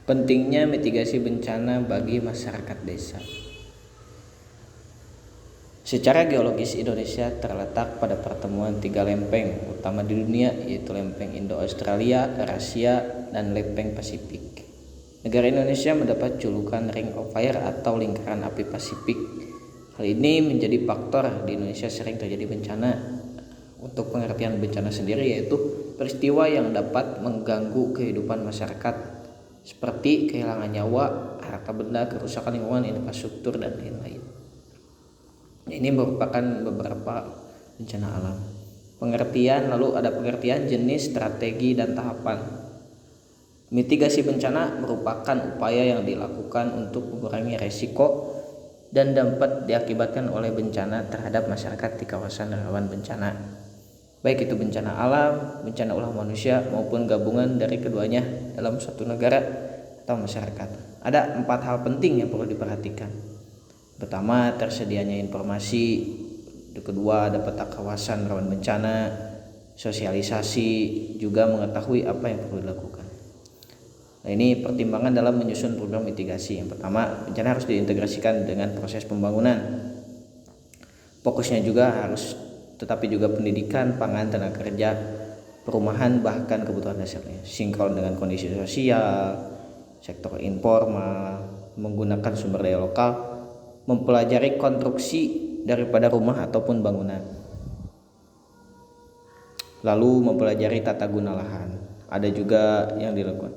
Pentingnya mitigasi bencana bagi masyarakat desa. Secara geologis, Indonesia terletak pada pertemuan tiga lempeng utama di dunia, yaitu lempeng Indo-Australia, Eurasia, dan lempeng Pasifik. Negara Indonesia mendapat julukan Ring of Fire atau lingkaran api Pasifik. Hal ini menjadi faktor di Indonesia sering terjadi bencana. Untuk pengertian bencana sendiri yaitu peristiwa yang dapat mengganggu kehidupan masyarakat seperti kehilangan nyawa, harta benda, kerusakan lingkungan, infrastruktur, dan lain-lain. Ini merupakan beberapa bencana alam. Lalu ada pengertian, jenis, strategi, dan tahapan. Mitigasi bencana merupakan upaya yang dilakukan untuk mengurangi resiko dan dapat diakibatkan oleh bencana terhadap masyarakat di kawasan rawan bencana. Baik itu bencana alam, bencana ulah manusia, maupun gabungan dari keduanya dalam suatu negara atau masyarakat. Ada 4 hal penting yang perlu diperhatikan. Pertama, tersedianya informasi. Kedua, ada peta kawasan rawan bencana, sosialisasi, juga mengetahui apa yang perlu dilakukan. Nah, ini pertimbangan dalam menyusun program mitigasi. Yang pertama, bencana harus diintegrasikan dengan proses pembangunan. Fokusnya juga tetapi juga pendidikan, pangan, tenaga kerja, perumahan, bahkan kebutuhan dasarnya, sinkron dengan kondisi sosial, sektor informal, menggunakan sumber daya lokal, mempelajari konstruksi daripada rumah ataupun bangunan, lalu mempelajari tata guna lahan. Ada juga yang dilakukan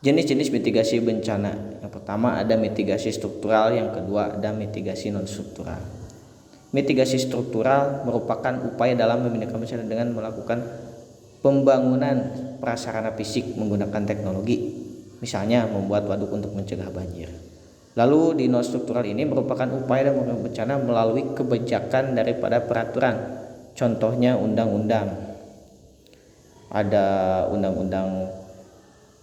jenis-jenis mitigasi bencana. Yang pertama ada mitigasi struktural, yang kedua ada mitigasi non struktural. Mitigasi struktural merupakan upaya dalam memindahkan bencana dengan melakukan pembangunan prasarana fisik menggunakan teknologi, misalnya membuat waduk untuk mencegah banjir. Lalu di non struktural ini merupakan upaya dalam menangani bencana melalui kebijakan daripada peraturan. Contohnya undang-undang. Ada undang-undang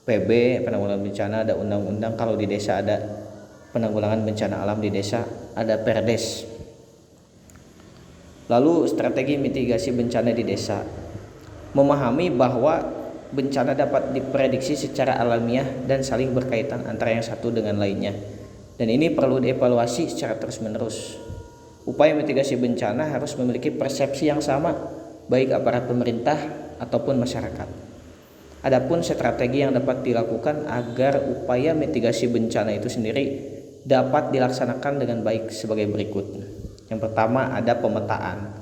PB penanggulangan bencana, ada undang-undang kalau di desa ada penanggulangan bencana alam di desa, ada Perdes. Lalu strategi mitigasi bencana di desa. Memahami bahwa bencana dapat diprediksi secara alamiah dan saling berkaitan antara yang satu dengan lainnya. Dan ini perlu dievaluasi secara terus-menerus. Upaya mitigasi bencana harus memiliki persepsi yang sama, baik aparat pemerintah ataupun masyarakat. Adapun strategi yang dapat dilakukan agar upaya mitigasi bencana itu sendiri dapat dilaksanakan dengan baik sebagai berikut. Yang pertama ada pemetaan.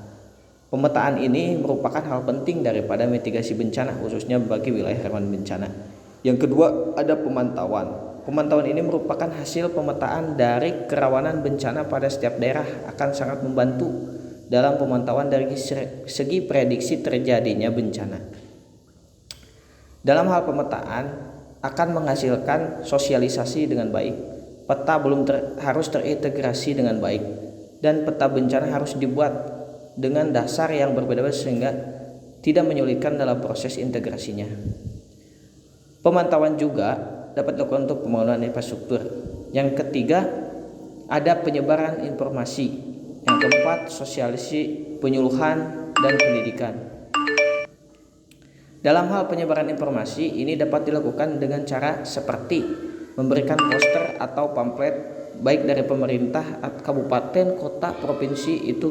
Pemetaan ini merupakan hal penting daripada mitigasi bencana, khususnya bagi wilayah rawan bencana. Yang kedua ada pemantauan. Pemantauan ini merupakan hasil pemetaan dari kerawanan bencana pada setiap daerah, akan sangat membantu dalam pemantauan dari segi prediksi terjadinya bencana. Dalam hal pemetaan akan menghasilkan sosialisasi dengan baik. Peta harus terintegrasi dengan baik, dan peta bencana harus dibuat dengan dasar yang berbeda-beda sehingga tidak menyulitkan dalam proses integrasinya. Pemantauan juga dapat dilakukan untuk pembangunan infrastruktur. Yang ketiga ada penyebaran informasi. Yang keempat sosialisasi, penyuluhan, dan pendidikan. Dalam hal penyebaran informasi ini dapat dilakukan dengan cara seperti memberikan poster atau pamflet baik dari pemerintah, kabupaten, kota, provinsi itu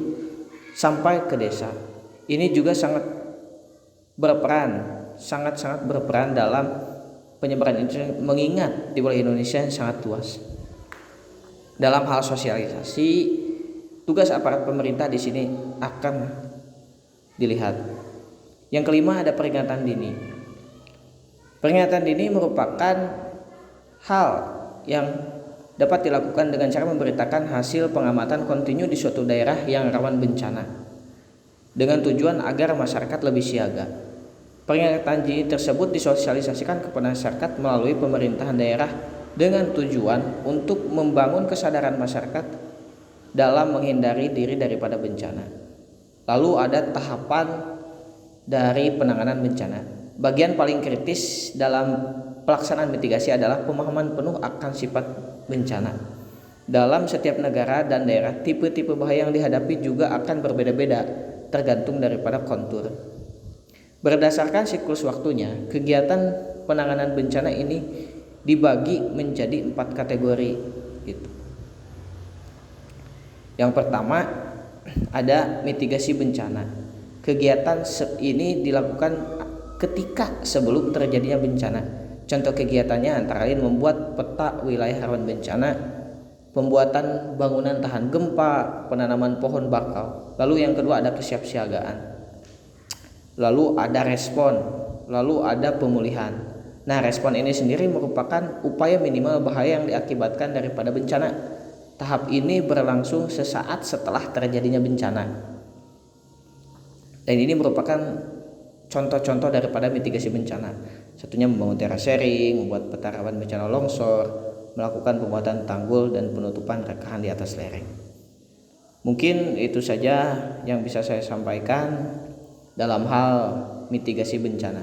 sampai ke desa. Ini juga sangat berperan dalam penyebaran internet, mengingat di wilayah Indonesia yang sangat luas. Dalam hal sosialisasi, tugas aparat pemerintah di sini akan dilihat. Yang kelima ada peringatan dini. Peringatan dini merupakan hal yang dapat dilakukan dengan cara memberitakan hasil pengamatan kontinu di suatu daerah yang rawan bencana, dengan tujuan agar masyarakat lebih siaga. Peringatan dini tersebut disosialisasikan kepada masyarakat melalui pemerintahan daerah dengan tujuan untuk membangun kesadaran masyarakat dalam menghindari diri daripada bencana. Lalu ada tahapan dari penanganan bencana. Bagian paling kritis dalam pelaksanaan mitigasi adalah pemahaman penuh akan sifat bencana. Dalam setiap negara dan daerah, tipe-tipe bahaya yang dihadapi juga akan berbeda-beda tergantung daripada kontur. Berdasarkan siklus waktunya, kegiatan penanganan bencana ini dibagi menjadi 4 kategori gitu. Yang pertama ada mitigasi bencana. Kegiatan ini dilakukan ketika sebelum terjadinya bencana. Contoh kegiatannya antara lain membuat peta wilayah rawan bencana, pembuatan bangunan tahan gempa, penanaman pohon bakau. Lalu yang kedua ada kesiapsiagaan. Lalu ada respon, lalu ada pemulihan. Nah, respon ini sendiri merupakan upaya minimal bahaya yang diakibatkan daripada bencana. Tahap ini berlangsung sesaat setelah terjadinya bencana. Dan ini merupakan contoh-contoh daripada mitigasi bencana. Satunya membangun terasering, membuat peta rawan bencana longsor, melakukan pembuatan tanggul dan penutupan rekahan di atas lereng. Mungkin itu saja yang bisa saya sampaikan dalam hal mitigasi bencana.